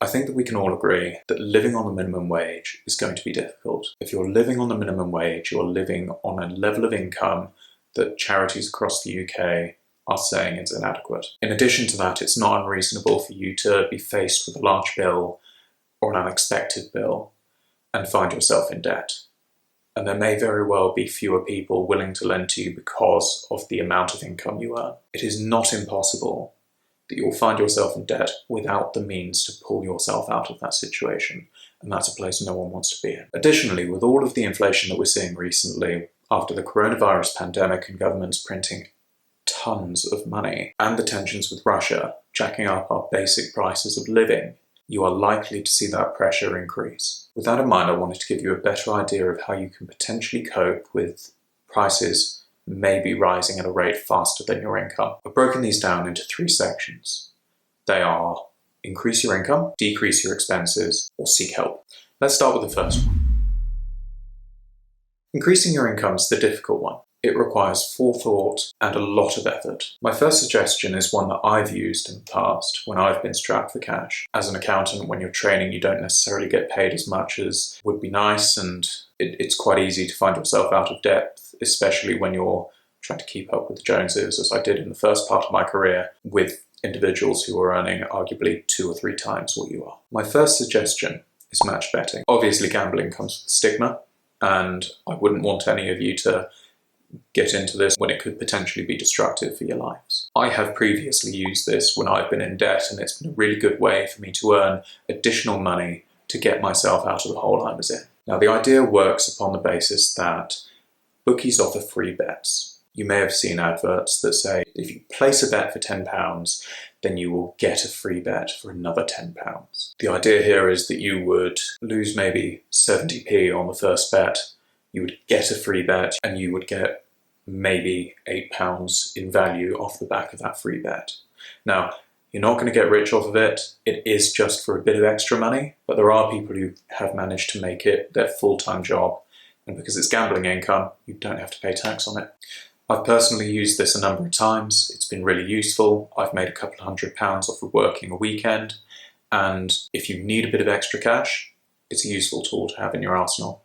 I think that we can all agree that living on the minimum wage is going to be difficult. If you're living on the minimum wage, you're living on a level of income that charities across the UK are saying is inadequate. In addition to that, it's not unreasonable for you to be faced with a large bill or an unexpected bill and find yourself in debt. And there may very well be fewer people willing to lend to you because of the amount of income you earn. It is not impossible that you'll find yourself in debt without the means to pull yourself out of that situation. And that's a place no one wants to be in. Additionally, with all of the inflation that we're seeing recently, after the coronavirus pandemic and governments printing tons of money, and the tensions with Russia jacking up our basic prices of living, you are likely to see that pressure increase. With that in mind, I wanted to give you a better idea of how you can potentially cope with prices maybe rising at a rate faster than your income. I've broken these down into 3 sections. They are increase your income, decrease your expenses, or seek help. Let's start with the first one. Increasing your income is the difficult one. It requires forethought and a lot of effort. My first suggestion is one that I've used in the past when I've been strapped for cash. As an accountant, when you're training, you don't necessarily get paid as much as would be nice, and it's quite easy to find yourself out of debt, especially when you're trying to keep up with the Joneses, as I did in the first part of my career, with individuals who are earning arguably 2 or 3 times what you are. My first suggestion is match betting. Obviously, gambling comes with stigma, and I wouldn't want any of you to get into this when it could potentially be destructive for your lives. I have previously used this when I've been in debt, and it's been a really good way for me to earn additional money to get myself out of the hole I was in. Now, the idea works upon the basis that bookies offer free bets. You may have seen adverts that say if you place a bet for £10, then you will get a free bet for another £10. The idea here is that you would lose maybe 70p on the first bet, you would get a free bet, and you would get maybe £8 in value off the back of that free bet. Now, you're not going to get rich off of it. It is just for a bit of extra money, but there are people who have managed to make it their full-time job. And because it's gambling income, you don't have to pay tax on it. I've personally used this a number of times. It's been really useful. I've made a couple of £100 off of working a weekend. And if you need a bit of extra cash, it's a useful tool to have in your arsenal.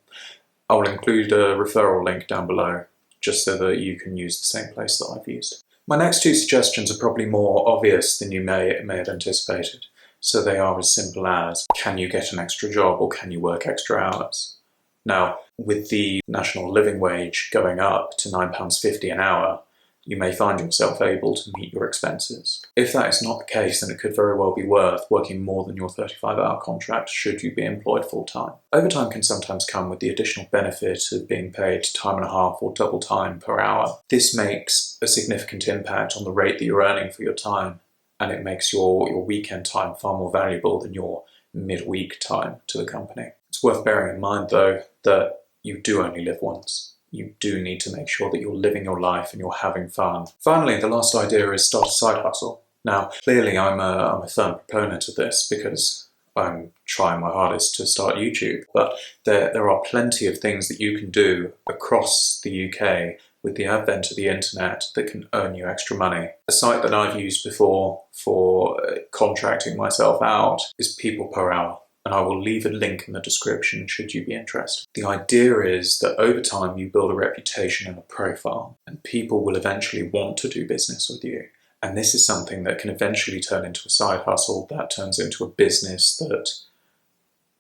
I will include a referral link down below, just so that you can use the same place that I've used. My next 2 suggestions are probably more obvious than you may have anticipated. So they are as simple as, can you get an extra job or can you work extra hours? Now, with the national living wage going up to £9.50 an hour, you may find yourself able to meet your expenses. If that is not the case, then it could very well be worth working more than your 35-hour contract should you be employed full-time. Overtime can sometimes come with the additional benefit of being paid time and a half or double time per hour. This makes a significant impact on the rate that you're earning for your time, and it makes your weekend time far more valuable than your midweek time to the company. It's worth bearing in mind, though, that you do only live once. You do need to make sure that you're living your life and you're having fun. Finally, the last idea is start a side hustle. Now, clearly I'm a firm proponent of this because I'm trying my hardest to start YouTube, but there are plenty of things that you can do across the UK with the advent of the internet that can earn you extra money. A site that I've used before for contracting myself out is People Per Hour, and I will leave a link in the description should you be interested. The idea is that over time you build a reputation and a profile, and people will eventually want to do business with you. And this is something that can eventually turn into a side hustle that turns into a business that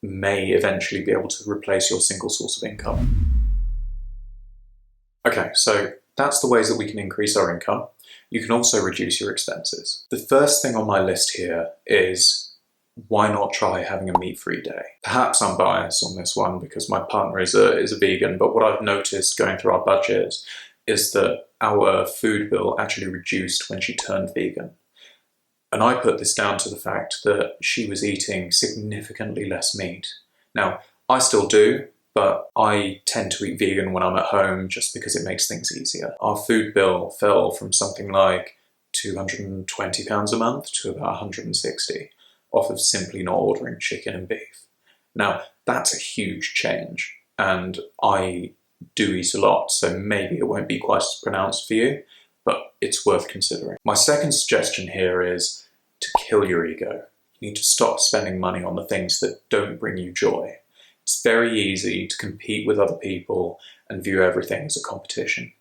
may eventually be able to replace your single source of income. Okay, so that's the ways that we can increase our income. You can also reduce your expenses. The first thing on my list here is, why not try having a meat-free day? Perhaps I'm biased on this one because my partner is a vegan, but what I've noticed going through our budget is that our food bill actually reduced when she turned vegan. And I put this down to the fact that she was eating significantly less meat. Now, I still do, but I tend to eat vegan when I'm at home just because it makes things easier. Our food bill fell from something like £220 a month to about £160 off of simply not ordering chicken and beef. Now, that's a huge change, and I do eat a lot, so maybe it won't be quite as pronounced for you, but it's worth considering. My second suggestion here is to kill your ego. You need to stop spending money on the things that don't bring you joy. It's very easy to compete with other people and view everything as a competition,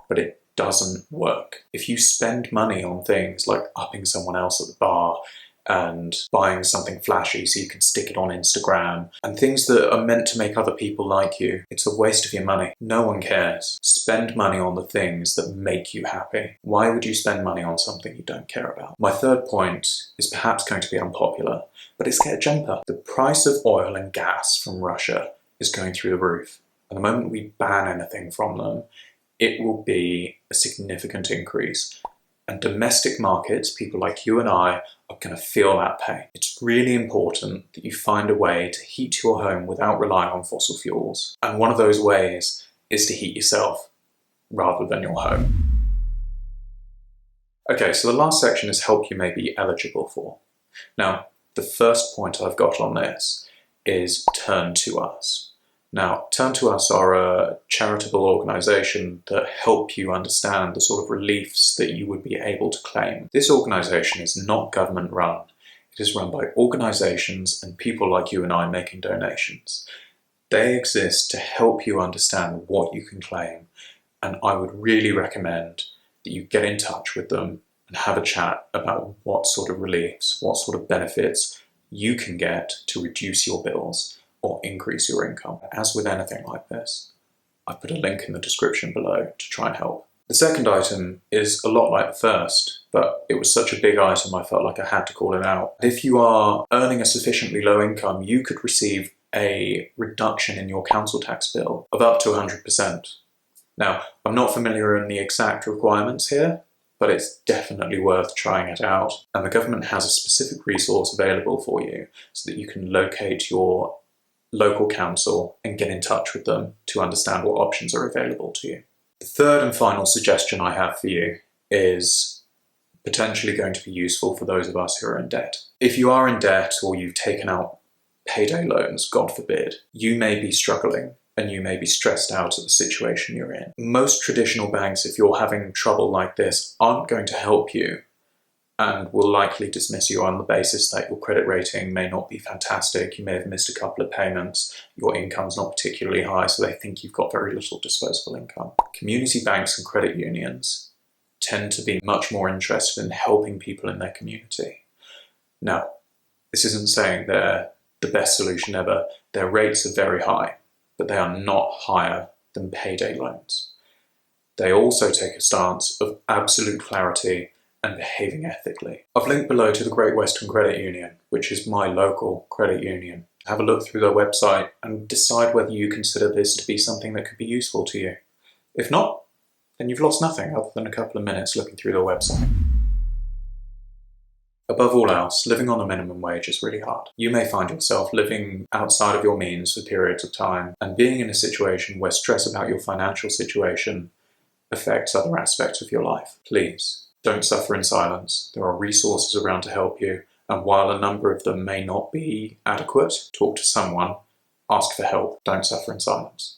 but it doesn't work. If you spend money on things like upping someone else at the bar and buying something flashy so you can stick it on Instagram, and things that are meant to make other people like you, it's a waste of your money. No one cares. Spend money on the things that make you happy. Why would you spend money on something you don't care about? My third point is perhaps going to be unpopular, but it's get a jumper. The price of oil and gas from Russia is going through the roof. And the moment we ban anything from them, it will be a significant increase. And domestic markets, people like you and I, are going to feel that pain. It's really important that you find a way to heat your home without relying on fossil fuels. And one of those ways is to heat yourself rather than your home. Okay, so the last section is help you may be eligible for. Now, the first point I've got on this is Turn to Us. Now, Turn to Us are a charitable organisation that help you understand the sort of reliefs that you would be able to claim. This organisation is not government run. It is run by organisations and people like you and I making donations. They exist to help you understand what you can claim, and I would really recommend that you get in touch with them and have a chat about what sort of reliefs, what sort of benefits you can get to reduce your bills or increase your income. As with anything like this, I put a link in the description below to try and help. The second item is a lot like the first, but it was such a big item I felt like I had to call it out. If you are earning a sufficiently low income, you could receive a reduction in your council tax bill of up to 100%. Now, I'm not familiar in the exact requirements here, but it's definitely worth trying it out. And the government has a specific resource available for you so that you can locate your local council and get in touch with them to understand what options are available to you. The third and final suggestion I have for you is potentially going to be useful for those of us who are in debt. If you are in debt or you've taken out payday loans, God forbid, you may be struggling and you may be stressed out at the situation you're in. Most traditional banks, if you're having trouble like this, aren't going to help you and will likely dismiss you on the basis that your credit rating may not be fantastic, you may have missed a couple of payments, your income's not particularly high, so they think you've got very little disposable income. Community banks and credit unions tend to be much more interested in helping people in their community. Now, this isn't saying they're the best solution ever. Their rates are very high, but they are not higher than payday loans. They also take a stance of absolute clarity and behaving ethically. I've linked below to the Great Western Credit Union, which is my local credit union. Have a look through their website and decide whether you consider this to be something that could be useful to you. If not, then you've lost nothing other than a couple of minutes looking through their website. Above all else, living on a minimum wage is really hard. You may find yourself living outside of your means for periods of time and being in a situation where stress about your financial situation affects other aspects of your life. Please, don't suffer in silence. There are resources around to help you, and while a number of them may not be adequate, talk to someone, ask for help, don't suffer in silence.